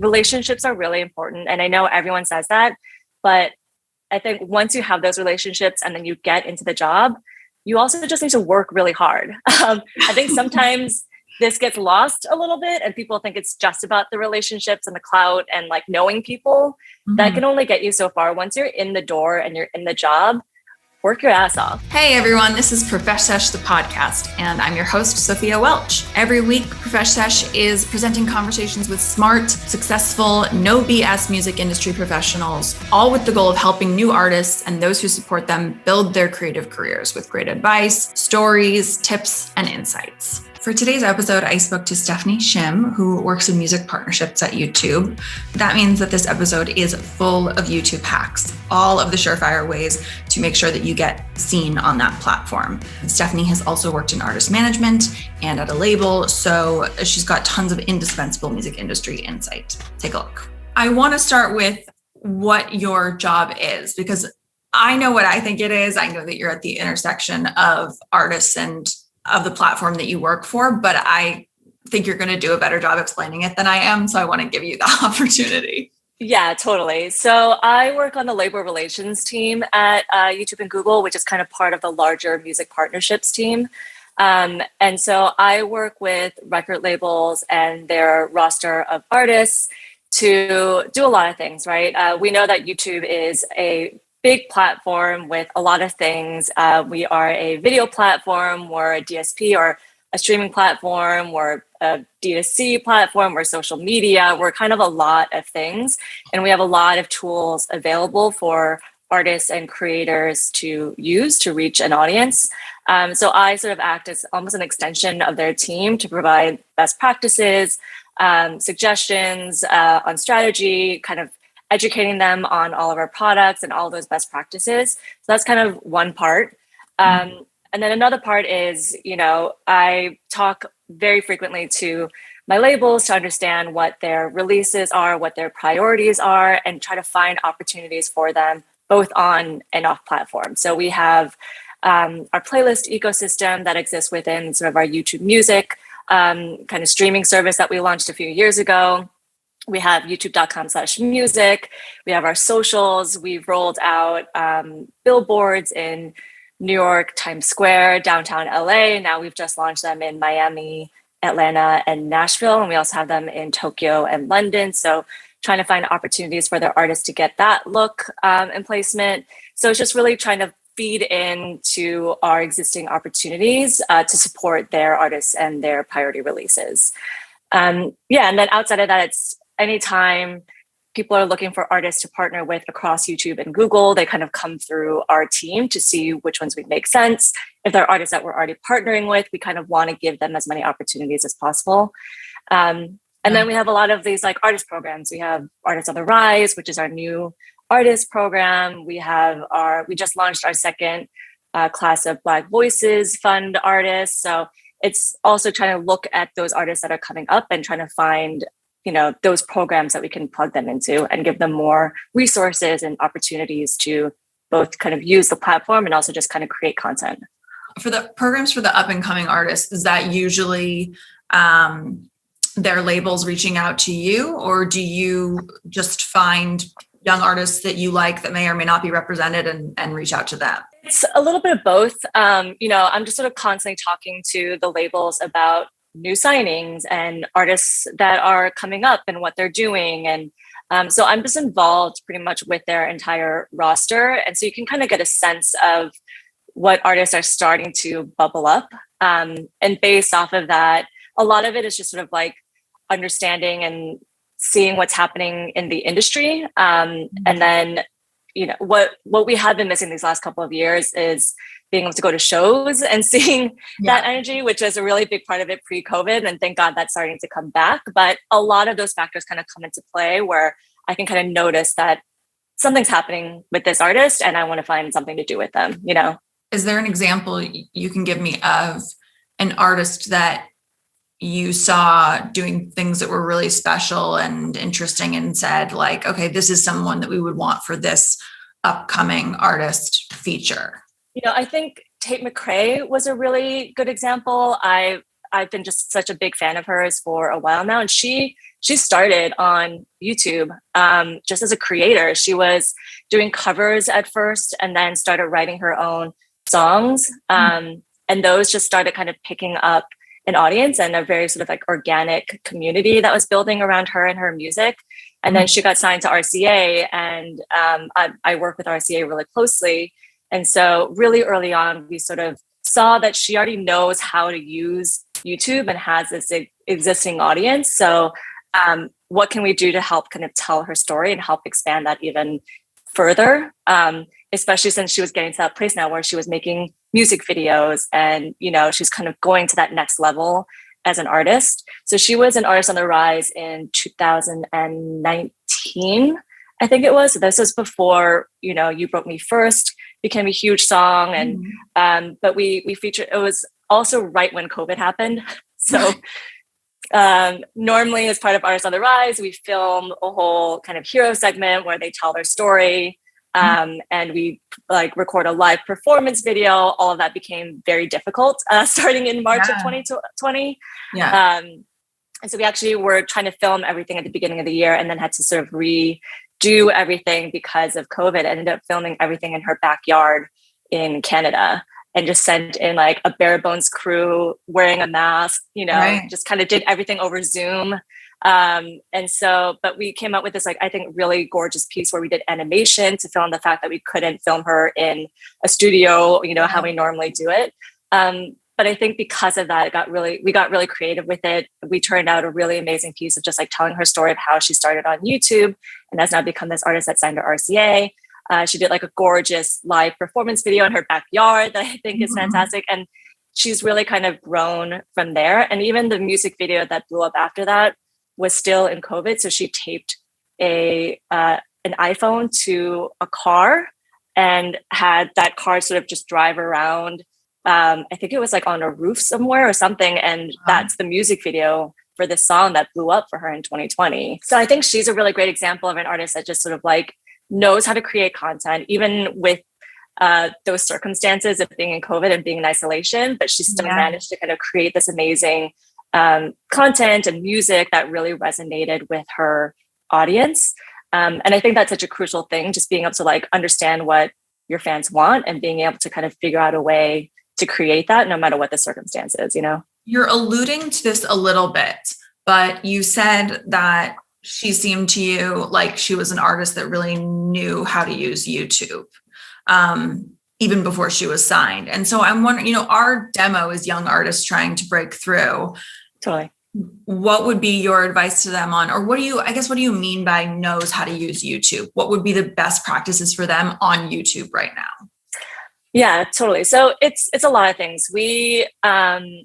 relationships are really important. And I know everyone says that, but I think once you have those relationships and then you get into the job, you also just need to work really hard. I think sometimes this gets lost a little bit and people think it's just about the relationships and the clout and like knowing people. That can only get you so far. Once you're in the door and you're in the job, work your ass off. Hey everyone, this is Profesh Sesh, the podcast, and I'm your host, Sophia Welch. Every week, Profesh Sesh is presenting conversations with smart, successful, no BS music industry professionals, all with the goal of helping new artists and those who support them build their creative careers with great advice, stories, tips, and insights. For today's episode, I spoke to Stephanie Shim, who works in music partnerships at YouTube. That means that this episode is full of YouTube hacks, all of the surefire ways to make sure that you get seen on that platform. Stephanie has also worked in artist management and at a label, so she's got tons of indispensable music industry insight. Take a look. I want to start with what your job is, because I know what I think it is. I know that you're at the intersection of artists and of the platform that you work for, but I think you're going to do a better job explaining it than I am. So I want to give you the opportunity. Yeah, totally. So I work on the label relations team at YouTube and Google, which is kind of part of the larger music partnerships team. And so I work with record labels and their roster of artists to do a lot of things, right? We know that YouTube is a big platform with a lot of things. We are a video platform, we're a DSP or a streaming platform, we're a D2C platform, we're social media, we're kind of a lot of things. And we have a lot of tools available for artists and creators to use to reach an audience. So I sort of act as almost an extension of their team to provide best practices, suggestions on strategy, kind of educating them on all of our products and all those best practices. So that's kind of one part. And then another part is, I talk very frequently to my labels to understand what their releases are, what their priorities are, and try to find opportunities for them both on and off platform. So we have our playlist ecosystem that exists within sort of our YouTube Music kind of streaming service that we launched a few years ago. We have youtube.com/music. We have our socials. We've rolled out billboards in New York, Times Square, downtown LA. Now we've just launched them in Miami, Atlanta, and Nashville. And we also have them in Tokyo and London. So trying to find opportunities for their artists to get that look and placement. So it's just really trying to feed into our existing opportunities to support their artists and their priority releases. And then outside of that, it's anytime people are looking for artists to partner with across YouTube and Google, they kind of come through our team to see which ones would make sense. If they're artists that we're already partnering with, we kind of want to give them as many opportunities as possible. And then we have a lot of these like artist programs. We have Artists on the Rise, which is our new artist program. We just launched our second class of Black Voices Fund artists. So it's also trying to look at those artists that are coming up and trying to find those programs that we can plug them into and give them more resources and opportunities to both kind of use the platform and also just kind of create content. For the programs for the up and coming artists, is that usually their labels reaching out to you, or do you just find young artists that you like that may or may not be represented and reach out to them? It's a little bit of both. I'm just sort of constantly talking to the labels about new signings and artists that are coming up and what they're doing. And so I'm just involved pretty much with their entire roster. And so you can kind of get a sense of what artists are starting to bubble up. And based off of that, a lot of it is just sort of like understanding and seeing what's happening in the industry. And then, what we have been missing these last couple of years is being able to go to shows and seeing that energy, which was a really big part of it pre-COVID. And thank God that's starting to come back. But a lot of those factors kind of come into play where I can kind of notice that something's happening with this artist and I want to find something to do with them, Is there an example you can give me of an artist that you saw doing things that were really special and interesting and said like, okay, this is someone that we would want for this upcoming artist feature? I think Tate McRae was a really good example. I I've been just such a big fan of hers for a while now. And she started on YouTube just as a creator. She was doing covers at first and then started writing her own songs. And those just started kind of picking up an audience and a very sort of like organic community that was building around her and her music. And then she got signed to RCA, and I work with RCA really closely. And so really early on, we sort of saw that she already knows how to use YouTube and has this existing audience. So what can we do to help kind of tell her story and help expand that even further? Especially since she was getting to that place now where she was making music videos and, you know, she's kind of going to that next level as an artist. So she was an artist on the rise in 2019, I think it was. So this was before, you know, You Broke Me First became a huge song. And but we featured, it was also right when COVID happened. So normally as part of Artists on the Rise, we film a whole kind of hero segment where they tell their story. And we like record a live performance video. All of that became very difficult starting in March of 2020. And so we actually were trying to film everything at the beginning of the year and then had to sort of redo everything because of COVID. I ended up filming everything in her backyard in Canada and just sent in like a bare bones crew wearing a mask, you know, just kind of did everything over Zoom. And so, but we came up with this, like, I think really gorgeous piece where we did animation to film the fact that we couldn't film her in a studio, you know, how we normally do it. But I think because of that, we got really creative with it. We turned out a really amazing piece of just like telling her story of how she started on YouTube and has now become this artist that signed to RCA. She did like a gorgeous live performance video in her backyard that I think is fantastic. And she's really kind of grown from there. And even the music video that blew up after that was still in COVID. So she taped an iPhone to a car and had that car sort of just drive around. I think it was like on a roof somewhere or something. And that's the music video for this song that blew up for her in 2020. So I think she's a really great example of an artist that just sort of like knows how to create content, even with those circumstances of being in COVID and being in isolation, but she still managed to kind of create this amazing content and music that really resonated with her audience. And I think that's such a crucial thing, just being able to like understand what your fans want and being able to kind of figure out a way to create that no matter what the circumstances, you know? You're alluding to this a little bit, but you said that she seemed to you like she was an artist that really knew how to use YouTube, even before she was signed. And so I'm wondering, you know, our demo is young artists trying to break through. Totally. What would be your advice to them on, or what do you mean by knows how to use YouTube? What would be the best practices for them on YouTube right now? Yeah, totally. So it's a lot of things. We, I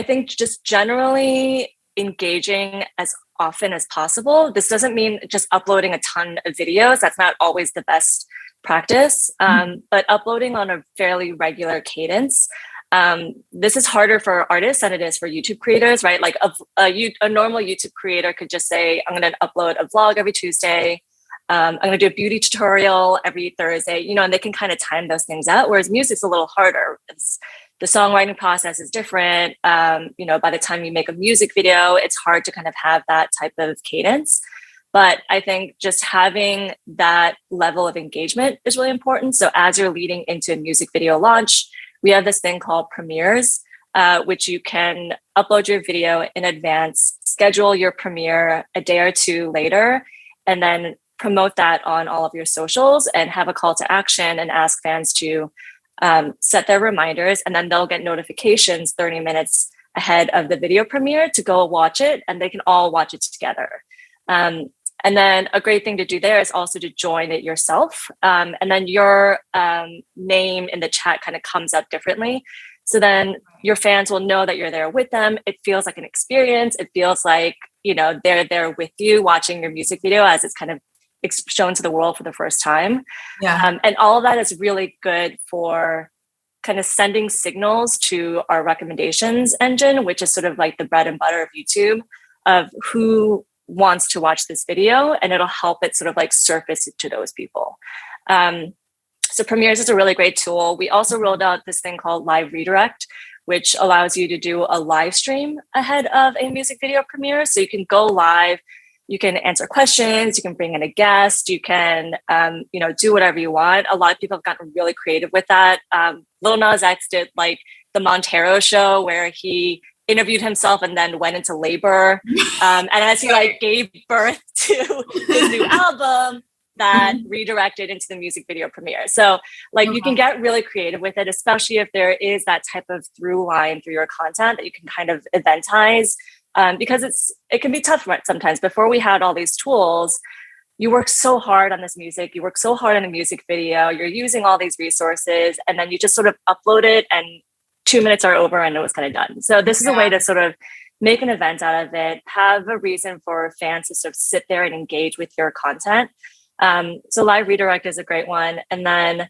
think just generally engaging as often as possible. This doesn't mean just uploading a ton of videos. That's not always the best practice, but uploading on a fairly regular cadence. This is harder for artists than it is for YouTube creators, right? Like a normal YouTube creator could just say, I'm going to upload a vlog every Tuesday. I'm going to do a beauty tutorial every Thursday, you know, and they can kind of time those things out. Whereas music's a little harder. The songwriting process is different. You know, by the time you make a music video, it's hard to kind of have that type of cadence. But I think just having that level of engagement is really important. So as you're leading into a music video launch, we have this thing called premieres, which you can upload your video in advance, schedule your premiere a day or two later, and then promote that on all of your socials and have a call to action and ask fans to set their reminders, and then they'll get notifications 30 minutes ahead of the video premiere to go watch it, and they can all watch it together. And then a great thing to do there is also to join it yourself. And then your name in the chat kind of comes up differently. So then your fans will know that you're there with them. It feels like an experience. It feels like, you know, they're there with you watching your music video as it's kind of shown to the world for the first time. And all of that is really good for kind of sending signals to our recommendations engine, which is sort of like the bread and butter of YouTube, of who wants to watch this video, and it'll help it sort of like surface to those people. So Premieres is a really great tool. We also rolled out this thing called Live Redirect, which allows you to do a live stream ahead of a music video premiere. So you can go live, you can answer questions, you can bring in a guest, you can, do whatever you want. A lot of people have gotten really creative with that. Lil Nas X did like the Montero show where he interviewed himself and then went into labor. And as he like gave birth to his new album, that redirected into the music video premiere. So like you can get really creative with it, especially if there is that type of through line through your content that you can kind of eventize, because it can be tough sometimes. Before we had all these tools, you work so hard on this music, you work so hard on a music video, you're using all these resources, and then you just sort of upload it and 2 minutes are over and it was kind of done. So this is a way to sort of make an event out of it, have a reason for fans to sort of sit there and engage with your content. So live redirect is a great one. And then,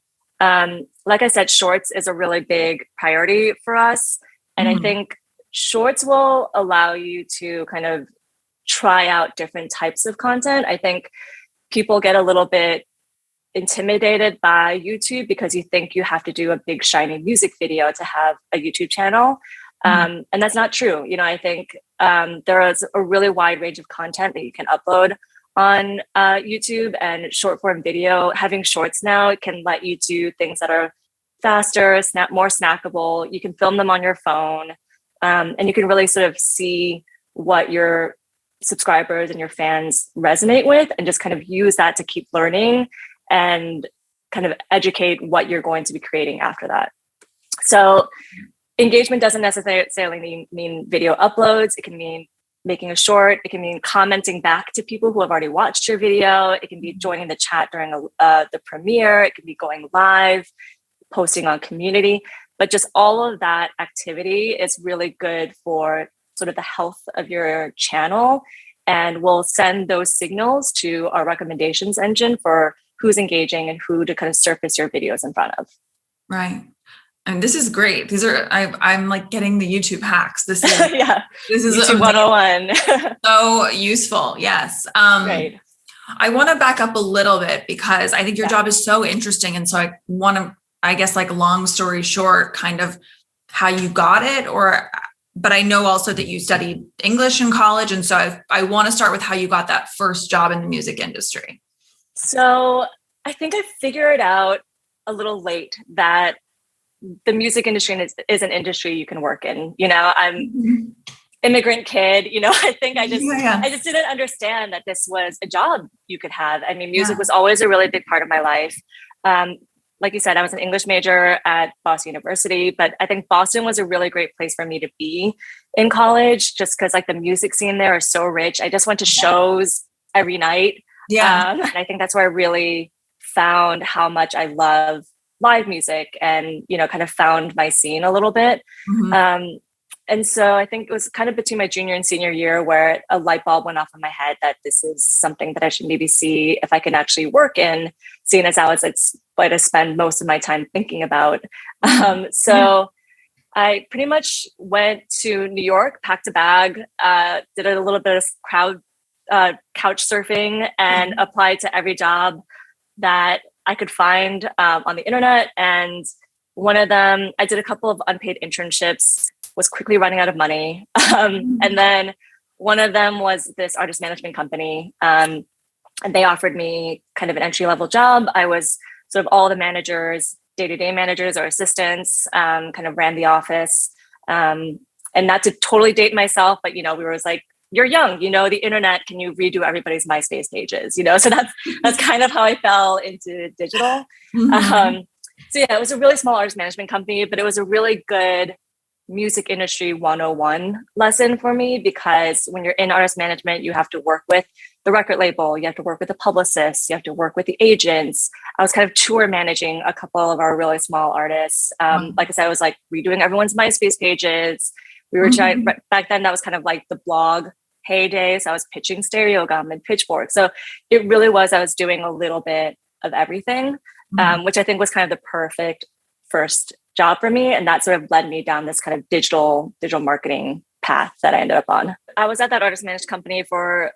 like I said, shorts is a really big priority for us. And I think shorts will allow you to kind of try out different types of content. I think people get a little bit intimidated by YouTube because you think you have to do a big shiny music video to have a YouTube channel. And that's not true. I think there is a really wide range of content that you can upload on YouTube, and short form video. Having shorts now can let you do things that are faster, more snackable. You can film them on your phone, and you can really sort of see what your subscribers and your fans resonate with, and just kind of use that to keep learning and kind of educate what you're going to be creating after that. So engagement doesn't necessarily mean video uploads. It can mean making a short. It can mean commenting back to people who have already watched your video. It can be joining the chat during the premiere. It can be going live, posting on community. But just all of that activity is really good for sort of the health of your channel, and we'll send those signals to our recommendations engine for who's engaging and who to kind of surface your videos in front of. Right. And this is great. These are, I'm like getting the YouTube hacks. This is, this is YouTube 101. So useful. Yes. Right. I want to back up a little bit because I think your job is so interesting. And so I want to, I guess, like long story short, kind of how you got it, but I know also that you studied English in college. And so I want to start with how you got that first job in the music industry. So I think I figured out a little late that the music industry is an industry you can work in. I'm immigrant kid, I think I just didn't understand that this was a job you could have. I mean, music was always a really big part of my life. Like you said, I was an English major at Boston University, but I think Boston was a really great place for me to be in college, just because like the music scene there is so rich. I just went to shows every night. And I think that's where I really found how much I love live music and, kind of found my scene a little bit. And so I think it was kind of between my junior and senior year where a light bulb went off in my head that this is something that I should maybe see if I can actually work in, seeing as how it's what I spend most of my time thinking about. So I pretty much went to New York, packed a bag, did a little bit of couch surfing, and applied to every job that I could find on the internet. And one of them, I did a couple of unpaid internships, was quickly running out of money. And then one of them was this artist management company. And they offered me kind of an entry-level job. I was sort of all the managers, day-to-day managers or assistants, kind of ran the office. And not to totally date myself, but, we were like, you're young, the internet, can you redo everybody's MySpace pages? So that's kind of how I fell into digital. So it was a really small artist management company, but it was a really good music industry 101 lesson for me, because when you're in artist management, you have to work with the record label, you have to work with the publicists, you have to work with the agents. I was kind of tour managing a couple of our really small artists. Like I said, I was like redoing everyone's MySpace pages. We were trying, back then that was kind of like the blog heyday. So I was pitching Stereogum and Pitchfork. So it really was, I was doing a little bit of everything, which I think was kind of the perfect first job for me. And that sort of led me down this kind of digital marketing path that I ended up on. I was at that artist managed company for,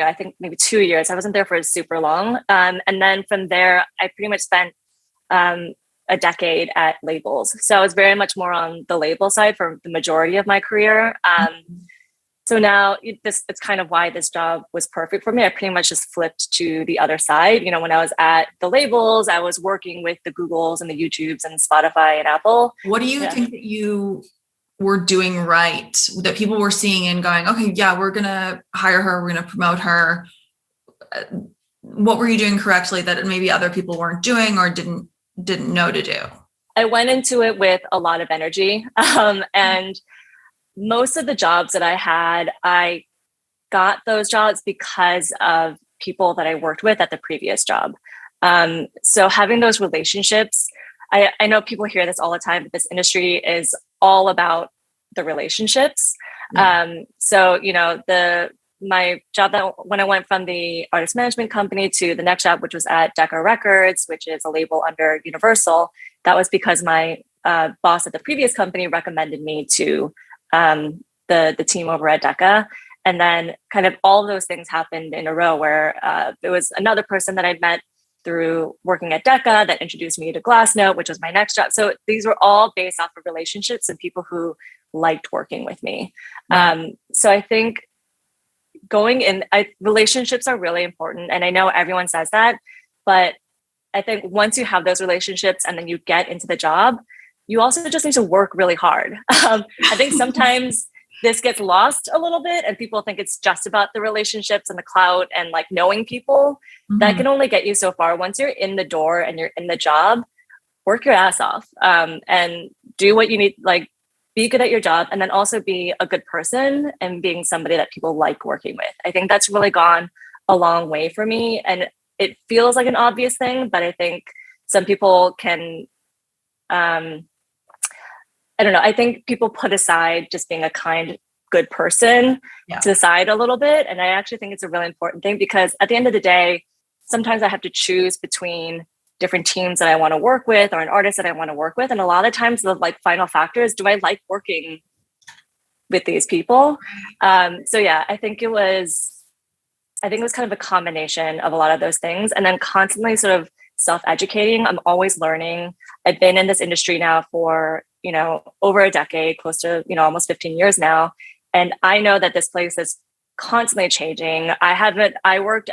I think maybe 2 years. I wasn't there for super long. And then from there, I pretty much spent a a decade at labels. So I was very much more on the label side for the majority of my career. So now it's kind of why this job was perfect for me. I pretty much just flipped to the other side. When I was at the labels, I was working with the Googles and the YouTubes and Spotify and Apple. What do you think that you were doing right, that people were seeing and going, okay, yeah, we're going to hire her, we're going to promote her? What were you doing correctly that maybe other people weren't doing or didn't know to do? I went into it with a lot of energy. And most of the jobs that I got those jobs because of people that I worked with at the previous job. So having those relationships, I know people hear this all the time, but this industry is all about the relationships. So, my job when I went from the artist management company to the next job, which was at Decca Records, which is a label under Universal, that was because my boss at the previous company recommended me to the team over at Decca. And then kind of all of those things happened in a row where there was another person that I'd met through working at Decca that introduced me to Glassnote, which was my next job. So these were all based off of relationships and people who liked working with me. So I think relationships are really important. And I know everyone says that, but I think once you have those relationships and then you get into the job, you also just need to work really hard. I think sometimes this gets lost a little bit and people think it's just about the relationships and the clout and like knowing people. That can only get you so far. Once you're in the door and you're in the job, work your ass off and do what you need, like be good at your job, and then also be a good person and being somebody that people like working with. I think that's really gone a long way for me. And it feels like an obvious thing, but I think some people can, I don't know. I think people put aside just being a kind, good person to the side a little bit. And I actually think it's a really important thing because at the end of the day, sometimes I have to choose between different teams that I want to work with or an artist that I want to work with. And a lot of times the like final factor is, do I like working with these people? So yeah, I think it was kind of a combination of a lot of those things. And then constantly sort of self-educating. I'm always learning. I've been in this industry now for, over a decade, close to, almost 15 years now. And I know that this place is constantly changing. I worked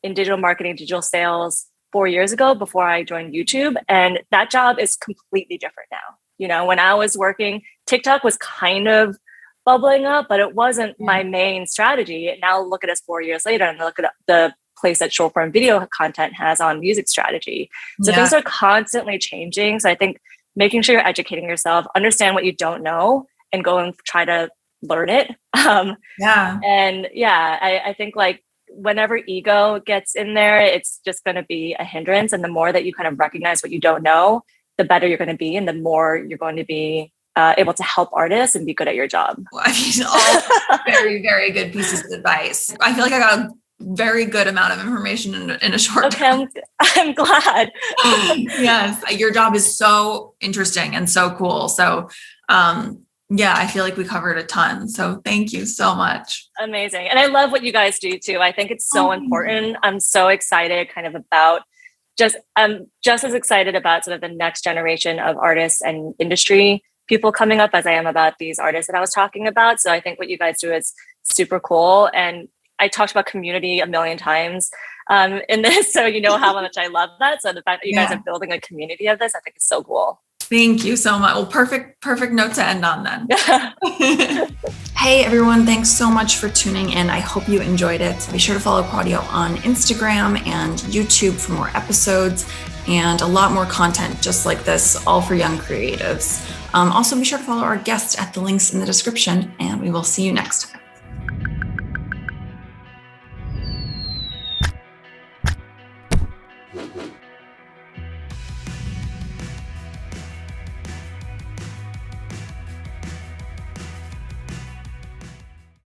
in digital marketing, digital sales 4 years ago before I joined YouTube. And that job is completely different now. When I was working, TikTok was kind of bubbling up, but it wasn't my main strategy. Now look at us 4 years later and look at the place that short form video content has on music strategy. So things are constantly changing. So I think making sure you're educating yourself, understand what you don't know and go and try to learn it. And I think like whenever ego gets in there, it's just going to be a hindrance. And the more that you kind of recognize what you don't know, the better you're going to be. And the more you're going to be able to help artists and be good at your job. Well, I mean, all very, very good pieces of advice. I feel like I got a very good amount of information in a short time. I'm glad. Yes, your job is so interesting and so cool. So I feel like we covered a ton. So thank you so much. Amazing. And I love what you guys do too. I think it's so important. I'm so excited kind of about I'm just as excited about sort of the next generation of artists and industry people coming up as I am about these artists that I was talking about. So I think what you guys do is super cool. And I talked about community a million times in this. So you know how much I love that. So the fact that you guys are building a community of this, I think is so cool. Thank you so much. Well, perfect note to end on then. Hey everyone, thanks so much for tuning in. I hope you enjoyed it. Be sure to follow Quadio on Instagram and YouTube for more episodes and a lot more content just like this, all for young creatives. Also be sure to follow our guests at the links in the description, and we will see you next time.